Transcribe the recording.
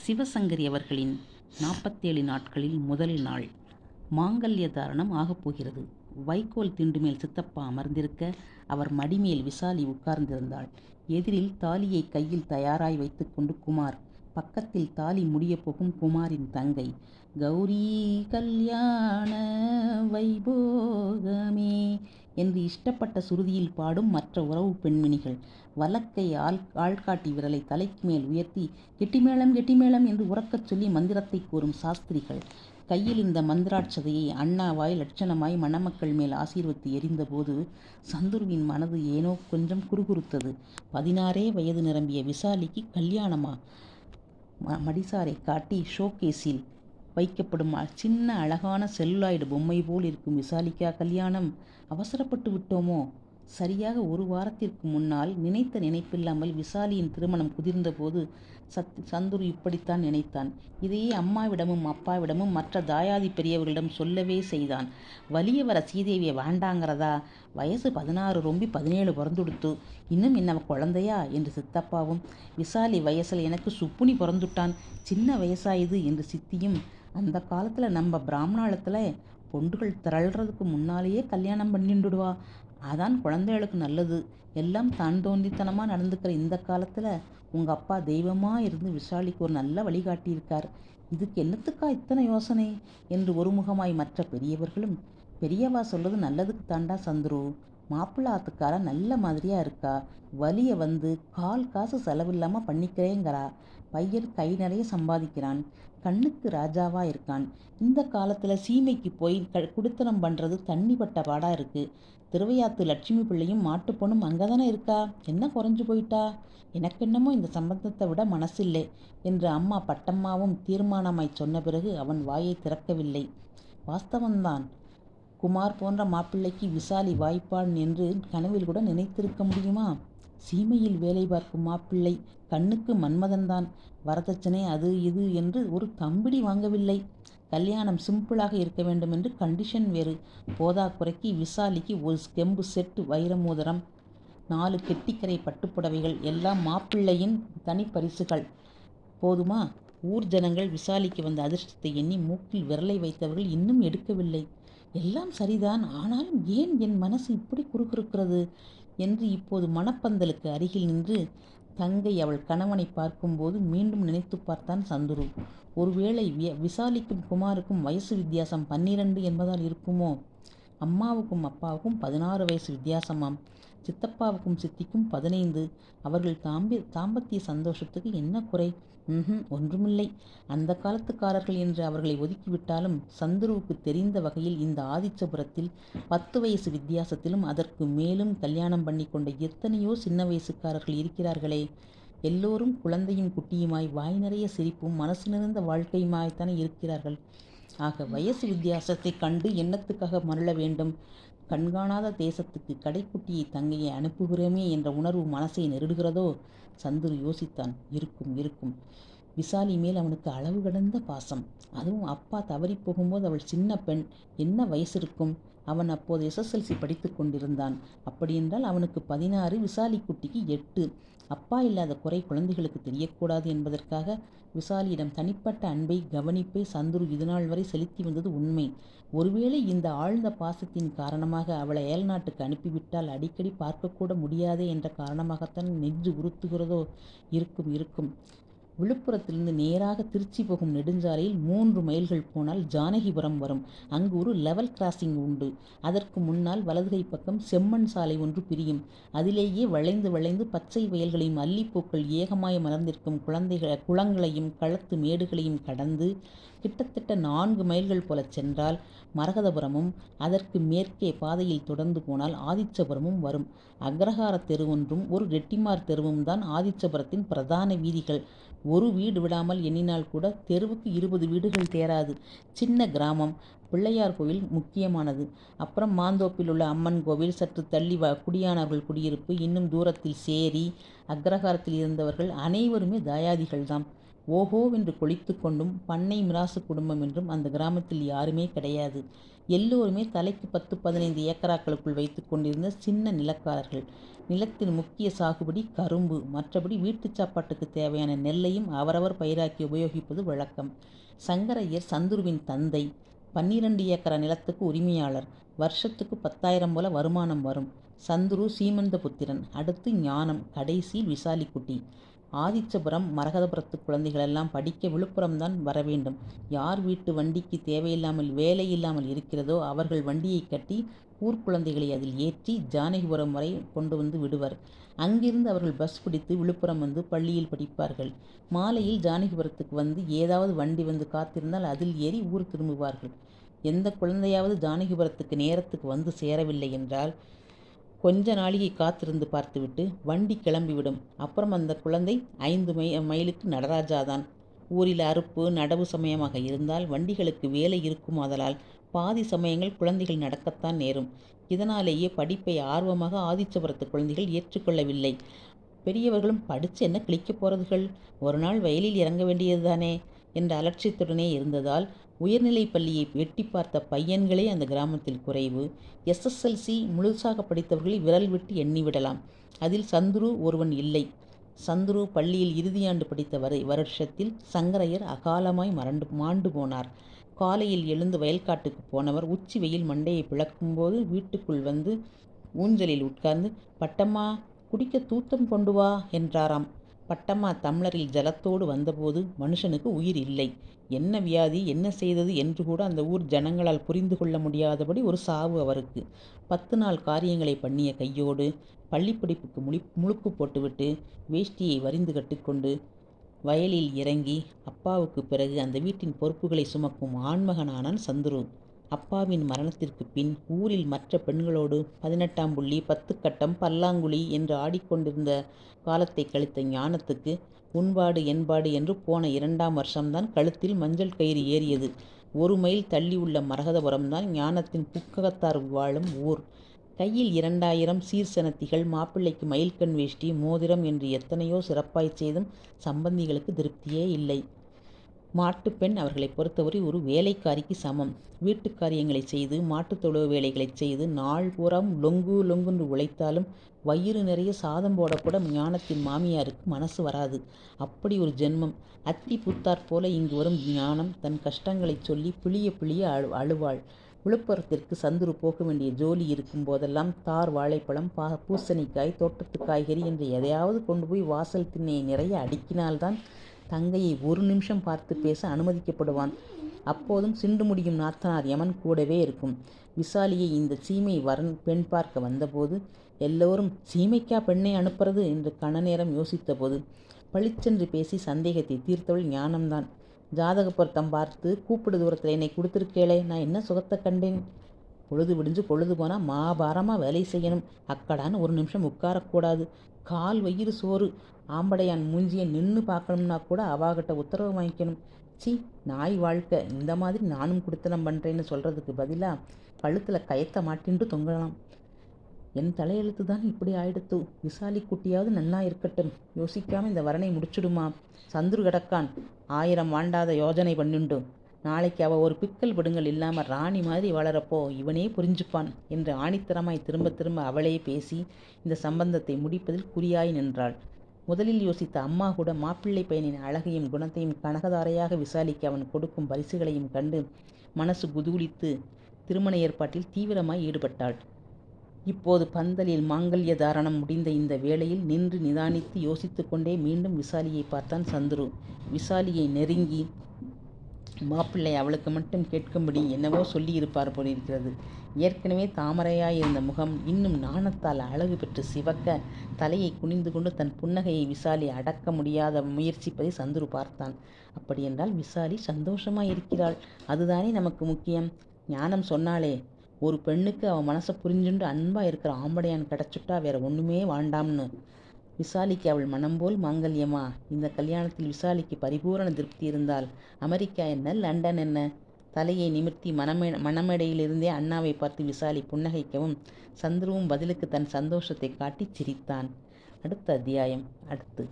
சிவசங்கரி அவர்களின் 47 நாட்களில் முதல் நாள் மாங்கல்ய தாரணம் ஆகப்போகிறது. வைக்கோல் திண்டு மேல் சித்தப்பா அமர்ந்திருக்க, அவர் மடிமேல் விசாலி உட்கார்ந்திருந்தாள். எதிரில் தாலியை கையில் தயாராய் வைத்துக்கொண்டு குமார், பக்கத்தில் தாலி முடியப் போகும் குமாரின் தங்கை. கௌரி கல்யாண வைபோகமே என்று இஷ்டப்பட்ட சுருதியில் பாடும் மற்ற உறவு பெண்மணிகள். வலக்கை ஆள்காட்டி விரலை தலைக்கு மேல் உயர்த்தி கெட்டிமேளம் கெட்டிமேளம் என்று உறக்கச் சொல்லி மந்திரத்தை கூறும் சாஸ்திரிகள். கையில் இந்த மந்திராட்சதையை அண்ணாவாய் லட்சணமாய் மணமக்கள் மேல் ஆசீர்வத்து எறிந்தபோது சந்துருவின் மனது ஏனோ கொஞ்சம் குறுகுறுத்தது. 16 வயது நிரம்பிய விசாலிக்கு கல்யாணமா? மடிசாரை காட்டி ஷோகேஸில் வைக்கப்படும் சின்ன அழகான செல்லுலாய்டு பொம்மை போல் இருக்கும் விசாலிக்கா கல்யாணம்? அவசரப்பட்டு விட்டோமோ? சரியாக ஒரு வாரத்திற்கு முன்னால் நினைத்த நினைப்பில்லாமல் விசாலியின் திருமணம் குதிர்ந்தபோது சந்துரு இப்படித்தான் நினைத்தான். இதையே அம்மாவிடமும் அப்பாவிடமும் மற்ற தாயாதி பெரியவர்களிடம் சொல்லவே செய்தான். வலிய வர சீதேவியை வேண்டாங்கிறதா? வயசு 16 ரொம்பி 17 பிறந்துடுத்து, இன்னும் என்ன குழந்தையா என்று சித்தப்பாவும், விசாலி வயசில் எனக்கு சுப்புனி பிறந்துட்டான், சின்ன வயசாயுது என்று சித்தியும், அந்த காலத்தில் நம்ம பிராமணாலத்தில் பொண்டுகள் திரள்றதுக்கு முன்னாலேயே கல்யாணம் பண்ணிண்டுடுவா, அதான் குழந்தைகளுக்கு நல்லது, எல்லாம் தான் தோன்றித்தனமாக நடந்துக்கிற இந்த காலத்தில் உங்கள் அப்பா தெய்வமாக இருந்து விசாலிக்கு ஒரு நல்ல வழிகாட்டியிருக்கார், இதுக்கு என்னத்துக்கா இத்தனை யோசனை என்று ஒருமுகமாய் மற்ற பெரியவர்களும், பெரியவா சொல்கிறது நல்லதுக்கு தாண்டா சந்துரு, மாப்பிள்ளை ஆத்துக்கார நல்ல மாதிரியாக இருக்கா, வலிய வந்து கால் காசு செலவில்லாமல் பண்ணிக்கிறேங்கிறா, பையன் கை நிறைய சம்பாதிக்கிறான், கண்ணுக்கு ராஜாவாக இருக்கான், இந்த காலத்தில் சீமைக்கு போய் குடித்தனம் பண்ணுறது தண்ணி பட்ட பாடாக இருக்குது, திருவையாத்து லட்சுமி பிள்ளையும் மாட்டுப்பொண்ணும் அங்கே தானே இருக்கா, என்ன குறைஞ்சு போயிட்டா, எனக்கென்னமோ இந்த சம்பந்தத்தை விட மனசில்லை என்று அம்மா பட்டம்மாவும் தீர்மானமாய் சொன்ன பிறகு அவன் வாயை திறக்கவில்லை. வாஸ்தவந்தான், குமார் போன்ற மாப்பிள்ளைக்கு விசாலி வாய்ப்பான் என்று கனவில் கூட நினைத்திருக்க முடியுமா? சீமையில் வேலை பார்க்கும் மாப்பிள்ளை, கண்ணுக்கு மன்மதன்தான், வரதட்சணை அது இது என்று ஒரு கம்பிடி வாங்கவில்லை, கல்யாணம் சிம்பிளாக இருக்க வேண்டும் என்று கண்டிஷன் வேறு, போதாக்குறைக்கு விசாலிக்கு ஒரு ஸ்கெம்பு செட்டு வைர மோதிரம், 4 கெட்டிக்கரை பட்டுப்புடவைகள், எல்லாம் மாப்பிள்ளையின் தனிப்பரிசுகள். போதுமா? ஊர் ஜனங்கள் விசாலிக்கு வந்த அதிர்ஷ்டத்தை எண்ணி மூக்கில் விரலை வைத்தவர்கள் இன்னும் எடுக்கவில்லை. எல்லாம் சரிதான், ஆனாலும் ஏன் என் மனசு இப்படி குறுகுறுக்கிறது என்று இப்போது மணப்பந்தலுக்கு அருகில் நின்று தங்கை அவள் கணவனை பார்க்கும்போது மீண்டும் நினைத்து பார்த்தான் சந்துரு. ஒருவேளை விசாலிக்கும் குமாருக்கும் வயசு வித்தியாசம் 12 என்பதால் இருக்குமோ? அம்மாவுக்கும் அப்பாவுக்கும் 16 வயசு வித்தியாசமாம், சித்தப்பாவுக்கும் சித்திக்கும் 15. அவர்கள் தாம்பத்திய சந்தோஷத்துக்கு என்ன குறை? ஒன்றுமில்லை. அந்த காலத்துக்காரர்கள் என்று அவர்களை ஒதுக்கிவிட்டாலும் சந்துருவுக்கு தெரிந்த வகையில் இந்த ஆதிச்சபுரத்தில் 10 வயசு வித்தியாசத்திலும் அதற்கு மேலும் கல்யாணம் பண்ணி கொண்ட எத்தனையோ சின்ன வயசுக்காரர்கள் இருக்கிறார்களே. எல்லோரும் குழந்தையும் குட்டியுமாய் வாய் நிறைய சிரிப்பும் மனசு நிறைந்த வாழ்க்கையுமாய்த்தானே இருக்கிறார்கள். ஆக வயசு வித்தியாசத்தை கண்டு எண்ணத்துக்காக மருள வேண்டும்? கண்காணாத தேசத்துக்கு கடைக்குட்டியை தங்கையை அனுப்புகிறோமே என்ற உணர்வு மனசை நெருடுகிறதோ? சந்துரு யோசித்தான். இருக்கும். விசாலி மேல் அவனுக்கு அளவு கடந்த பாசம். அதுவும் அப்பா தவறி போகும்போது அவள் சின்ன பெண், என்ன வயசு இருக்கும்? அவன் அப்போது SSLC படித்து கொண்டிருந்தான். அப்படியென்றால் அவனுக்கு 16, விசாலி குட்டிக்கு 8. அப்பா இல்லாத குறை குழந்தைகளுக்கு தெரியக்கூடாது என்பதற்காக விசாலியிடம் தனிப்பட்ட அன்பை கவனிப்பை சந்துரு இதுநாள் வரை செலுத்தி வந்தது உண்மை. ஒருவேளை இந்த ஆழ்ந்த பாசத்தின் காரணமாக அவளை அயல்நாட்டுக்கு அனுப்பிவிட்டால் அடிக்கடி பார்க்கக்கூட முடியாதே என்ற காரணமாகத்தான் நெஞ்சு உறுத்துகிறதோ? இருக்கும். விழுப்புரத்திலிருந்து நேராக திருச்சி போகும் நெடுஞ்சாலையில் 3 மைல்கள் போனால் ஜானகிபுரம் வரும். அங்கு ஒரு லெவல் கிராசிங் உண்டு. அதற்கு முன்னால் வலதுகை பக்கம் செம்மண் சாலை ஒன்று பிரியும். அதிலேயே வளைந்து பச்சை வயல்களையும் அல்லிப்பூக்கள் ஏகமாய் மலர்ந்திருக்கும் குளங்களையும் களத்து மேடுகளையும் கடந்து கிட்டத்தட்ட 4 மைல்கள் போல சென்றால் மரகதபுரமும், அதற்கு மேற்கே பாதையில் தொடர்ந்து போனால் ஆதிச்சபுரமும் வரும். அக்ரஹார தெரு ஒன்றும் ஒரு ரெட்டிமார் தெருவும் தான் ஆதிச்சபுரத்தின் பிரதான வீதிகள். ஒரு வீடு விடாமல் எண்ணினால் கூட தெருவுக்கு 20 வீடுகள் தேராது. சின்ன கிராமம். பிள்ளையார் கோவில் முக்கியமானது. அப்புறம் மாந்தோப்பில் உள்ள அம்மன் கோவில், சற்று தள்ளி குடியானவர்கள் குடியிருப்பு, இன்னும் தூரத்தில் சேரி. அக்ரஹாரத்தில் இருந்தவர்கள் அனைவருமே தாயாதிகள்தாம். ஓஹோவென்று கொழித்து கொண்டும் பண்ணை மிராசு குடும்பம் என்றும் அந்த கிராமத்தில் யாருமே கிடையாது. எல்லோருமே தலைக்கு 10-15 ஏக்கராக்களுக்குள் வைத்து கொண்டிருந்த சின்ன நிலக்காரர்கள். நிலத்தின் முக்கிய சாகுபடி கரும்பு. மற்றபடி வீட்டு சாப்பாட்டுக்கு தேவையான நெல்லையும் அவரவர் பயிராக்கி உபயோகிப்பது வழக்கம். சங்கரையர் சந்துருவின் தந்தை. 12 ஏக்கரா நிலத்துக்கு உரிமையாளர். வருஷத்துக்கு 10,000 போல வருமானம் வரும். சந்துரு சீமந்த புத்திரன். அடுத்து ஞானம். கடைசியில் விசாலிக்குட்டி. ஆதிச்சபுரம் மரகதபுரத்து குழந்தைகளெல்லாம் படிக்க விழுப்புரம்தான் வரவேண்டும். யார் வீட்டு வண்டிக்கு தேவையில்லாமல் வேலையில்லாமல் இருக்கிறதோ அவர்கள் வண்டியை கட்டி ஊர்க்குழந்தைகளை அதில் ஏற்றி ஜானகிபுரம் வரை கொண்டு வந்து விடுவர். அங்கிருந்து அவர்கள் பஸ் பிடித்து விழுப்புரம் வந்து பள்ளியில் படிப்பார்கள். மாலையில் ஜானகிபுரத்துக்கு வந்து ஏதாவது வண்டி வந்து காத்திருந்தால் அதில் ஏறி ஊர் திரும்புவார்கள். எந்த குழந்தையாவது ஜானகிபுரத்துக்கு நேரத்துக்கு வந்து சேரவில்லை என்றால் கொஞ்ச நாளிகை காத்திருந்து பார்த்துவிட்டு வண்டி கிளம்பிவிடும். அப்புறம் அந்த குழந்தை 5 மைலுக்கு நடராஜாதான். ஊரில் அறுப்பு நடவு சமயமாக இருந்தால் வண்டிகளுக்கு வேலை இருக்குமாதலால் பாதி சமயங்கள் குழந்தைகள் நடக்கத்தான் நேரும். இதனாலேயே படிப்பை ஆர்வமாக ஆதிச்சபுரத்து குழந்தைகள் ஏற்றுக்கொள்ளவில்லை. பெரியவர்களும் படித்து என்ன கிழிக்கப் போறதுகள், ஒரு நாள் வயலில் இறங்க வேண்டியதுதானே என்ற அலட்சியத்துடனே இருந்ததால் உயர்நிலைப் பள்ளியை எட்டி பார்த்த பையன்களே அந்த கிராமத்தில் குறைவு. SSLC முழுசாக படித்தவர்களை விரல் விட்டு எண்ணிவிடலாம். அதில் சந்துரு ஒருவன் இல்லை. சந்துரு பள்ளியில் இறுதியாண்டு படித்த வருஷத்தில் சங்கரையர் அகாலமாய் மாண்டு போனார். காலையில் எழுந்து வயல்காட்டுக்கு போனவர் உச்சி வெயில் மண்டையை பிளக்கும்போது வீட்டுக்குள் வந்து ஊஞ்சலில் உட்கார்ந்து, பட்டம்மா குடிக்க தூத்தம் கொண்டு வா என்றாராம். பட்டம்மா தம்ளரில் ஜலத்தோடு வந்தபோது மனுஷனுக்கு உயிர் இல்லை. என்ன வியாதி, என்ன செய்தது என்று கூட அந்த ஊர் ஜனங்களால் புரிந்து கொள்ள முடியாதபடி ஒரு சாவு அவருக்கு. 10 நாள் காரியங்களை பண்ணிய கையோடு பள்ளிப்படிப்புக்கு முழுக்கு போட்டுவிட்டு வேஷ்டியை வரிந்து கட்டிக்கொண்டு வயலில் இறங்கி அப்பாவுக்கு பிறகு அந்த வீட்டின் பொறுப்புகளை சுமக்கும் ஆண்மகனானான் சந்துரு. அப்பாவின் மரணத்திற்கு பின் ஊரில் மற்ற பெண்களோடு 18ஆம் புள்ளி 10 கட்டம் பல்லாங்குழி என்று ஆடிக்கொண்டிருந்த காலத்தை கழித்த ஞானத்துக்கு உண்பாடு என்பாடு என்று போன 2ஆம் வருஷம்தான் கழுத்தில் மஞ்சள் கயிறு ஏறியது. 1 மைல் தள்ளி உள்ள மரகதபுரம்தான் ஞானத்தின் புக்ககத்தார் வாழும் ஊர். கையில் 2000 சீர்சனத்திகள், மாப்பிள்ளைக்கு மயில்கண் வேஷ்டி, மோதிரம் என்று எத்தனையோ சிறப்பாய் செய்தும் சம்பந்திகளுக்கு திருப்தியே இல்லை. மாட்டுப்பெண் அவர்களை பொறுத்தவரை ஒரு வேலைக்காரிக்கு சமம். வீட்டு காரியங்களை செய்து மாட்டுத் தொழுவ வேலைகளை செய்து நாள் பூராம் லொங்கு லொங்குன்று உழைத்தாலும் வயிறு நிறைய சாதம் போடக்கூட ஞானத்தின் மாமியாருக்கு மனசு வராது. அப்படி ஒரு ஜென்மம். அத்தி பூத்தாற் போல இங்கு வரும் ஞானம் தன் கஷ்டங்களைச் சொல்லி பிழிய பிழிய அழுவாள். விழுப்புரத்திற்கு சந்துரு போக வேண்டிய ஜோலி இருக்கும் போதெல்லாம் தார் வாழைப்பழம், பூசணிக்காய், தோட்டத்து காய்கறி என்று எதையாவது கொண்டு போய் வாசல் திண்ணையை நிறைய அடுக்கினால்தான் தங்கையை ஒரு நிமிஷம் பார்த்து பேச அனுமதிக்கப்படுவான். அப்போதும் சிண்டு முடியும் நாத்தனார் யமன் கூடவே இருக்கும். விசாலியை இந்த சீமை பெண் பார்க்க வந்தபோது எல்லோரும் சீமைக்கா பெண்ணை அனுப்புறது என்று கண நேரம் யோசித்தபோது பளிச்சென்று பேசி சந்தேகத்தை தீர்த்தவள் ஞானம்தான். ஜாதக பொருத்தம் பார்த்து கூப்பிடு தூரத்தில் என்னை கொடுத்துருக்கேளே, நான் என்ன சுகத்தை கண்டேன். பொழுது விடிஞ்சு பொழுது போனால் மாபாரமாக வேலை செய்யணும். அக்கடான்னு ஒரு நிமிஷம் உட்காரக்கூடாது. கால் வயிறு சோறு. ஆம்படையான் மூஞ்சியை நின்று பார்க்கணும்னா கூட அவாகிட்ட உத்தரவு வாங்கிக்கணும். சி, நாய் வாழ்க்கை. இந்த மாதிரி நானும் குடித்தனம் பண்ணுறேன்னு சொல்கிறதுக்கு பதிலாக கழுத்தில் கயத்த மாட்டின்ட்டு தொங்கலாம். என் தலையெழுத்து தான் இப்படி ஆயிடுத்து. விசாலி குட்டியாவது நன்னா இருக்கட்டும். யோசிக்காமல் இந்த வரனை முடிச்சுடுமா. சந்துரு கிடக்கான். 1000 வாண்டாத யோஜனை பண்ணிண்டு. நாளைக்கு அவள் ஒரு பிக்கல் பிடுங்கல் இல்லாமல் ராணி மாதிரி வளரப்போ இவனே புரிஞ்சுப்பான் என்று ஆணித்தரமாய் திரும்ப திரும்ப அவளே பேசி இந்த சம்பந்தத்தை முடிப்பதில் குறியாய் நின்றாள். முதலில் யோசித்த அம்மா கூட மாப்பிள்ளை பையனின் அழகையும் குணத்தையும் கனகதாரையாக விசாலிக்க அவன் கொடுக்கும் பரிசுகளையும் கண்டு மனசு குதூலித்து திருமண ஏற்பாட்டில் தீவிரமாய் ஈடுபட்டாள். இப்போது பந்தலில் மாங்கல்ய தாரணம் முடிந்த இந்த வேளையில் நின்று நிதானித்து யோசித்து கொண்டே மீண்டும் விசாலியை பார்த்தான் சந்துரு. விசாலியை நெருங்கி மாப்பிள்ளை அவளுக்கு மட்டும் கேட்கும்படி என்னவோ சொல்லியிருப்பார் போலிருக்கிறது. ஏற்கனவே தாமரையாயிருந்த முகம் இன்னும் நாணத்தால் அழகு பெற்று சிவக்க தலையை குனிந்து கொண்டு தன் புன்னகையை விசாலி அடக்க முடியாத முயற்சிப்பதை சந்துரு பார்த்தான். அப்படியென்றால் விசாலி சந்தோஷமாயிருக்கிறாள். அதுதானே நமக்கு முக்கியம். ஞானம் சொன்னாலே, ஒரு பெண்ணுக்கு அவன் மனசை புரிஞ்சுண்டு அன்பாக இருக்கிற ஆம்படையான் கிடச்சுட்டா வேற ஒன்றுமே வாண்டாம்னு. விசாலிக்கு அவள் மனம்போல் மாங்கல்யமா? இந்த கல்யாணத்தில் விசாலிக்கு பரிபூரண திருப்தி இருந்தால் அமெரிக்கா என்ன, லண்டன் என்ன? தலையை நிமிர்த்தி மணமேடையிலிருந்தே அண்ணாவை பார்த்து விசாலி புன்னகைக்கவும் சந்துருவும் பதிலுக்கு தன் சந்தோஷத்தை காட்டி சிரித்தான். அடுத்த அத்தியாயம் அடுத்து.